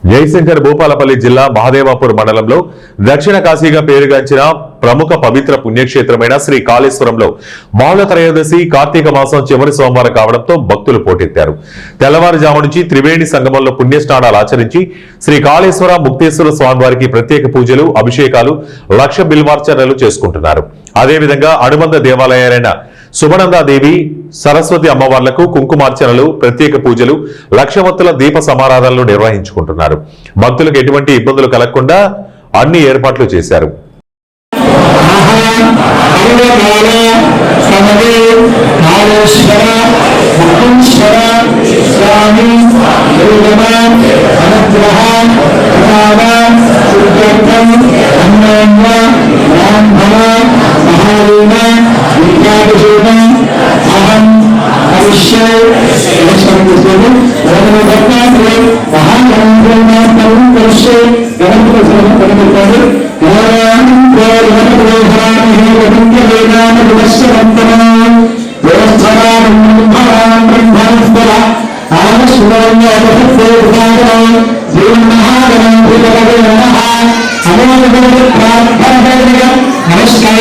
జయశంకర్ భూపాలపల్లి జిల్లా మహదేవాపూర్ మండలంలో దక్షిణ కాశీగా పేరుగాంచిన ప్రముఖ పవిత్ర పుణ్యక్షేత్రమైన శ్రీ కాళేశ్వరంలో బహుళ త్రయోదశి కార్తీక మాసం చివరి సోమవారం కావడంతో భక్తులు పోటెత్తారు. తెల్లవారుజాము నుంచి త్రివేణి సంగమంలో పుణ్యస్నానాలు ఆచరించి శ్రీ కాళేశ్వర ముక్తేశ్వర స్వామివారికి ప్రత్యేక పూజలు, అభిషేకాలు, లక్ష బిల్వార్చనలు చేసుకుంటున్నారు. అదేవిధంగా అనుబంధ దేవాలయాలైన సుమనందాదేవి, సరస్వతి అమ్మవార్లకు కుంకుమార్చనలు, ప్రత్యేక పూజలు, లక్షవత్తుల దీప సమారాధనలు నిర్వహించుకుంటున్నారు. భక్తులకు ఎటువంటి ఇబ్బందులు కలగకుండా అన్ని ఏర్పాట్లు చేశారు. नमस्कार